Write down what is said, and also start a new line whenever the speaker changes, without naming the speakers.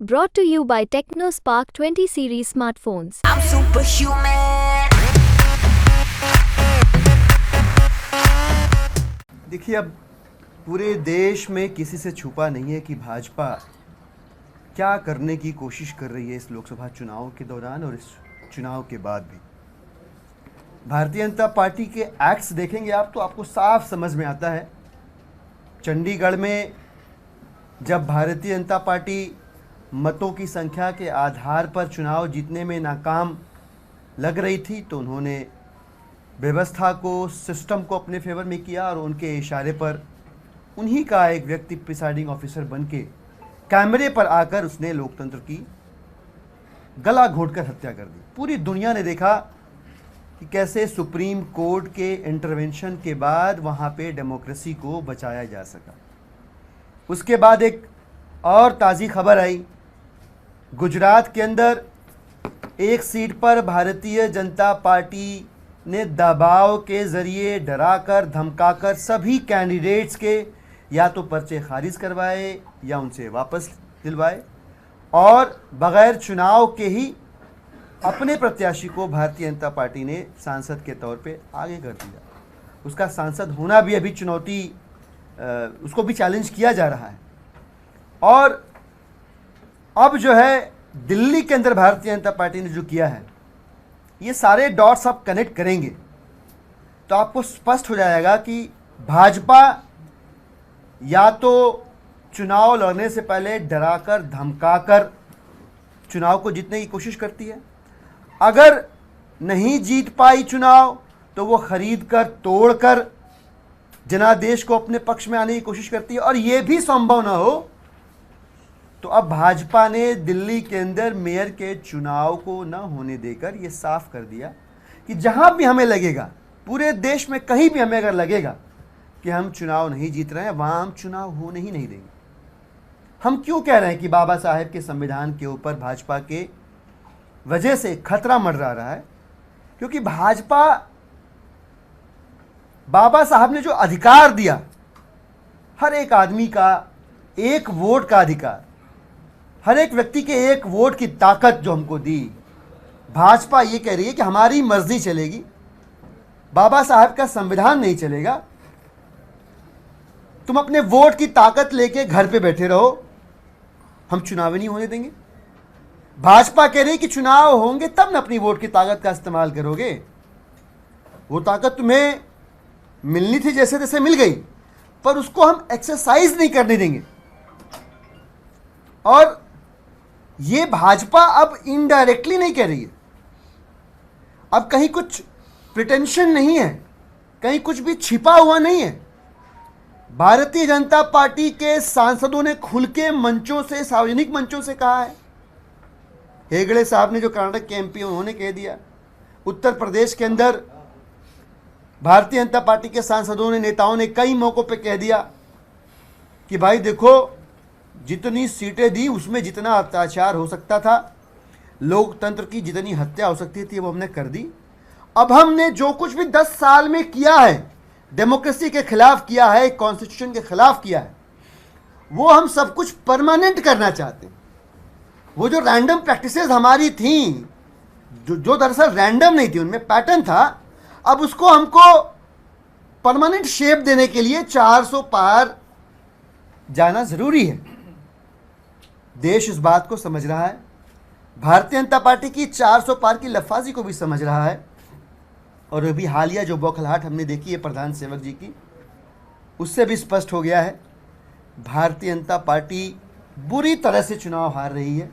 Brought to you by TechnoSpark 20 series smartphones.
I'm superhuman.
देखिए, अब पूरे देश में किसी से छुपा नहीं है कि भाजपा क्या करने की कोशिश कर रही है इस लोकसभा चुनाव के दौरान और इस चुनाव के बाद भी। भारतीय जनता पार्टी के एक्ट्स देखेंगे आप तो आपको साफ समझ में आता है। चंडीगढ़ में जब भारतीय जनता पार्टी मतों की संख्या के आधार पर चुनाव जीतने में नाकाम लग रही थी तो उन्होंने व्यवस्था को, सिस्टम को अपने फेवर में किया और उनके इशारे पर उन्हीं का एक व्यक्ति प्रिसाइडिंग ऑफिसर बन के कैमरे पर आकर उसने लोकतंत्र की गला घोंटकर हत्या कर दी। पूरी दुनिया ने देखा कि कैसे सुप्रीम कोर्ट के इंटरवेंशन के बाद वहाँ पे डेमोक्रेसी को बचाया जा सका। उसके बाद एक और ताज़ी खबर आई, गुजरात के अंदर एक सीट पर भारतीय जनता पार्टी ने दबाव के ज़रिए डराकर धमकाकर सभी कैंडिडेट्स के या तो पर्चे खारिज करवाए या उनसे वापस दिलवाए और बग़ैर चुनाव के ही अपने प्रत्याशी को भारतीय जनता पार्टी ने सांसद के तौर पे आगे कर दिया। उसका सांसद होना भी अभी चुनौती, उसको भी चैलेंज किया जा रहा है। और अब जो है दिल्ली के अंदर भारतीय जनता पार्टी ने जो किया है, ये सारे डॉट्स आप कनेक्ट करेंगे तो आपको स्पष्ट हो जाएगा कि भाजपा या तो चुनाव लड़ने से पहले डराकर धमकाकर चुनाव को जीतने की कोशिश करती है, अगर नहीं जीत पाई चुनाव तो वो खरीद कर तोड़ कर जनादेश को अपने पक्ष में आने की कोशिश करती है। और ये भी संभव ना हो तो अब भाजपा ने दिल्ली के अंदर मेयर के चुनाव को न होने देकर ये साफ कर दिया कि जहां भी हमें लगेगा, पूरे देश में कहीं भी हमें अगर लगेगा कि हम चुनाव नहीं जीत रहे हैं, वहां हम चुनाव होने ही नहीं देंगे। हम क्यों कह रहे हैं कि बाबा साहेब के संविधान के ऊपर भाजपा के वजह से खतरा मंडरा रहा है? क्योंकि भाजपा, बाबा साहब ने जो अधिकार दिया, हर एक आदमी का एक वोट का अधिकार, हर एक व्यक्ति के एक वोट की ताकत जो हमको दी, भाजपा ये कह रही है कि हमारी मर्जी चलेगी, बाबा साहब का संविधान नहीं चलेगा। तुम अपने वोट की ताकत लेके घर पे बैठे रहो, हम चुनाव नहीं होने देंगे। भाजपा कह रही है कि चुनाव होंगे तब न अपनी वोट की ताकत का इस्तेमाल करोगे। वो ताकत तुम्हें मिलनी थी, जैसे तैसे मिल गई, पर उसको हम एक्सरसाइज नहीं करने देंगे। और ये भाजपा अब इनडायरेक्टली नहीं कह रही है, अब कहीं कुछ प्रिटेंशन नहीं है, कहीं कुछ भी छिपा हुआ नहीं है। भारतीय जनता पार्टी के सांसदों ने खुल के मंचों से, सार्वजनिक मंचों से कहा है। हेगड़े साहब ने जो कर्नाटक के एमपी, उन्होंने कह दिया। उत्तर प्रदेश के अंदर भारतीय जनता पार्टी के सांसदों ने, नेताओं ने कई मौकों पे कह दिया कि भाई देखो, जितनी सीटें दी उसमें जितना अत्याचार हो सकता था, लोकतंत्र की जितनी हत्या हो सकती थी वो हमने कर दी। अब हमने जो कुछ भी 10 साल में किया है, डेमोक्रेसी के खिलाफ किया है, कॉन्स्टिट्यूशन के खिलाफ किया है, वो हम सब कुछ परमानेंट करना चाहते हैं। वो जो रैंडम प्रैक्टिसेस हमारी थी, जो दरअसल रैंडम नहीं थी, उनमें पैटर्न था, अब उसको हमको परमानेंट शेप देने के लिए 400 पार जाना जरूरी है। देश इस बात को समझ रहा है, भारतीय जनता पार्टी की 400 पार की लफाजी को भी समझ रहा है। और अभी हालिया जो बौखलाहट हमने देखी है प्रधान सेवक जी की, उससे भी स्पष्ट हो गया है भारतीय जनता पार्टी बुरी तरह से चुनाव हार रही है।